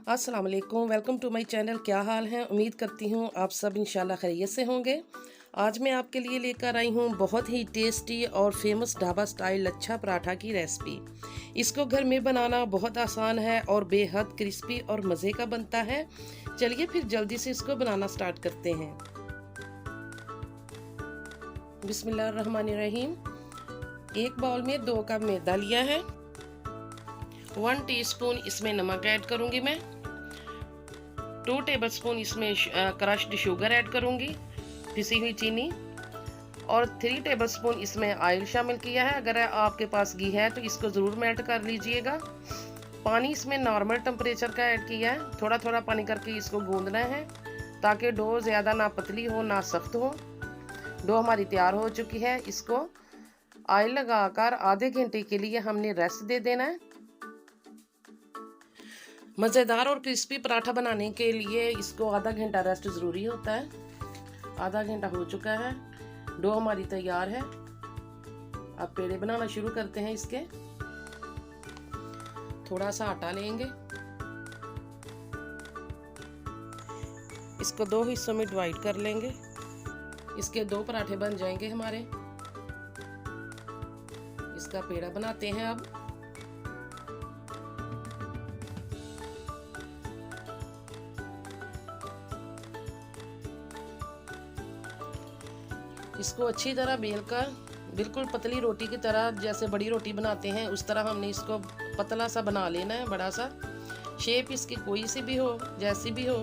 अस्सलाम वालेकुम, welcome to my channel. क्या हाल है? उम्मीद करती हूँ आप सब इंशाल्लाह खैरियत से होंगे। आज मैं आपके लिए लेकर आई हूँ बहुत ही टेस्टी और फेमस ढाबा स्टाइल लच्छा पराठा की रेसिपी। इसको घर में बनाना बहुत आसान है और बेहद क्रिस्पी और मज़े का बनता है। चलिए फिर जल्दी से इसको बनाना स्टार्ट करते हैं। बिस्मिल्लाहिर्रहमानिर्रहीम। एक बाउल में 2 कप मैदा लिया है। 1 टीस्पून इसमें नमक ऐड करूँगी मैं। 2 टेबलस्पून इसमें क्रश्ड शुगर ऐड करूँगी, पिसी हुई चीनी, और 3 टेबलस्पून इसमें ऑयल शामिल किया है। अगर आपके पास घी है तो इसको ज़रूर मेल्ट कर लीजिएगा। पानी इसमें नॉर्मल टेम्परेचर का ऐड किया है। थोड़ा थोड़ा पानी करके इसको गूंदना है ताकि डो ज़्यादा ना पतली हो ना सख्त हो। डो हमारी तैयार हो चुकी है। इसको ऑयल लगाकर आधे घंटे के लिए हमने रेस्ट दे देना है। मज़ेदार और क्रिस्पी पराठा बनाने के लिए इसको आधा घंटा रेस्ट ज़रूरी होता है। आधा घंटा हो चुका है, डो हमारी तैयार है। अब पेड़े बनाना शुरू करते हैं। इसके थोड़ा सा आटा लेंगे, इसको 2 हिस्सों में डिवाइड कर लेंगे। इसके 2 पराठे बन जाएंगे हमारे। इसका पेड़ा बनाते हैं। अब इसको अच्छी तरह बेलकर बिल्कुल पतली रोटी की तरह, जैसे बड़ी रोटी बनाते हैं उस तरह हमने इसको पतला सा बना लेना है। बड़ा सा शेप इसकी कोई सी भी हो, जैसी भी हो,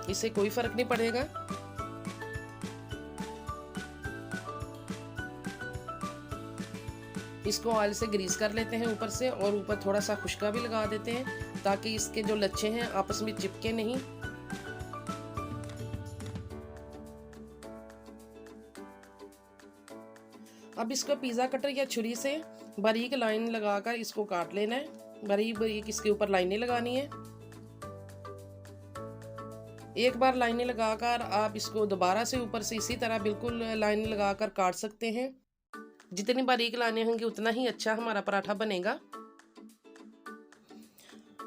इससे कोई फर्क नहीं पड़ेगा। इसको ऑयल से ग्रीस कर लेते हैं ऊपर से, और ऊपर थोड़ा सा खुशका भी लगा देते हैं ताकि इसके जो लच्छे हैं आपस में चिपके नहीं। अब इसको पिज़्ज़ा कटर या छुरी से बारीक लाइन लगाकर इसको काट लेना है। बारीक बारीक इसके ऊपर लाइनें लगानी है। एक बार लाइनें लगाकर आप इसको दोबारा से ऊपर से इसी तरह बिल्कुल लाइन लगाकर काट सकते हैं। जितनी बारीक लाइनें होंगी उतना ही अच्छा हमारा पराठा बनेगा।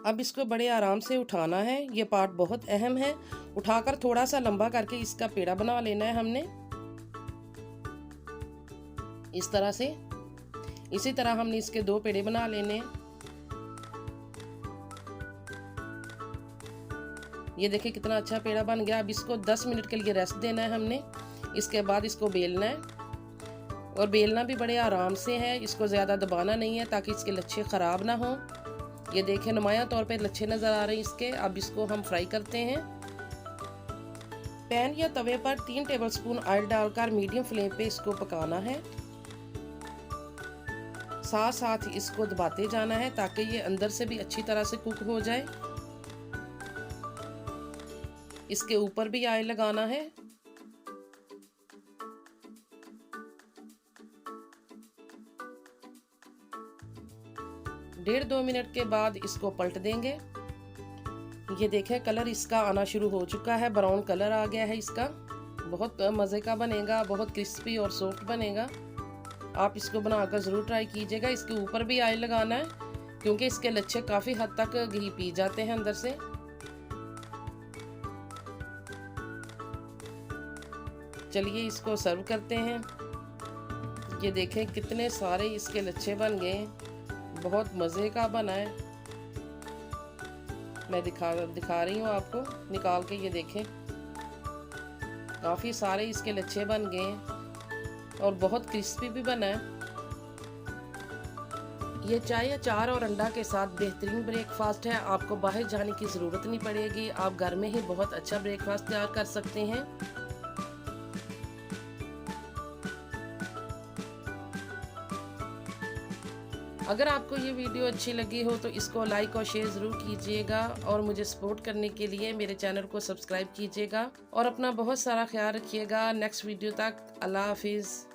अब इसको बड़े आराम से उठाना है। ये पार्ट बहुत अहम है। उठाकर थोड़ा सा लंबा करके इसका पेड़ा बना लेना है हमने, इस तरह से। इसी तरह हमने इसके 2 पेड़े बना लेने। ये देखिए कितना अच्छा पेड़ा बन गया। अब इसको 10 मिनट के लिए रेस्ट देना है हमने। इसके बाद इसको बेलना है, और बेलना भी बड़े आराम से है। इसको ज़्यादा दबाना नहीं है ताकि इसके लच्छे ख़राब ना हो। ये देखें नुमाया तौर पे लच्छे नज़र आ रहे हैं इसके। अब इसको हम फ्राई करते हैं। पैन या तवे पर 3 टेबलस्पून ऑयल डालकर मीडियम फ्लेम पे इसको पकाना है। साथ साथ इसको दबाते जाना है ताकि ये अंदर से भी अच्छी तरह से कुक हो जाए। इसके ऊपर भी ऑयल लगाना है। डेढ़ 2 मिनट के बाद इसको पलट देंगे। ये देखें कलर इसका आना शुरू हो चुका है, ब्राउन कलर आ गया है इसका। बहुत मज़े का बनेगा, बहुत क्रिस्पी और सॉफ्ट बनेगा। आप इसको बनाकर ज़रूर ट्राई कीजिएगा। इसके ऊपर भी ऑयल लगाना है क्योंकि इसके लच्छे काफ़ी हद तक घी पी जाते हैं अंदर से। चलिए इसको सर्व करते हैं। ये देखें कितने सारे इसके लच्छे बन गए, बहुत मज़े का बना है। मैं दिखा रही हूँ आपको निकाल के। ये देखें काफ़ी सारे इसके लच्छे बन गए और बहुत क्रिस्पी भी बना है। ये चाय, अचार और अंडा के साथ बेहतरीन ब्रेकफास्ट है। आपको बाहर जाने की ज़रूरत नहीं पड़ेगी। आप घर में ही बहुत अच्छा ब्रेकफास्ट तैयार कर सकते हैं। अगर आपको ये वीडियो अच्छी लगी हो तो इसको लाइक और शेयर ज़रूर कीजिएगा, और मुझे सपोर्ट करने के लिए मेरे चैनल को सब्सक्राइब कीजिएगा, और अपना बहुत सारा ख्याल रखिएगा। नेक्स्ट वीडियो तक अल्लाह हाफिज़।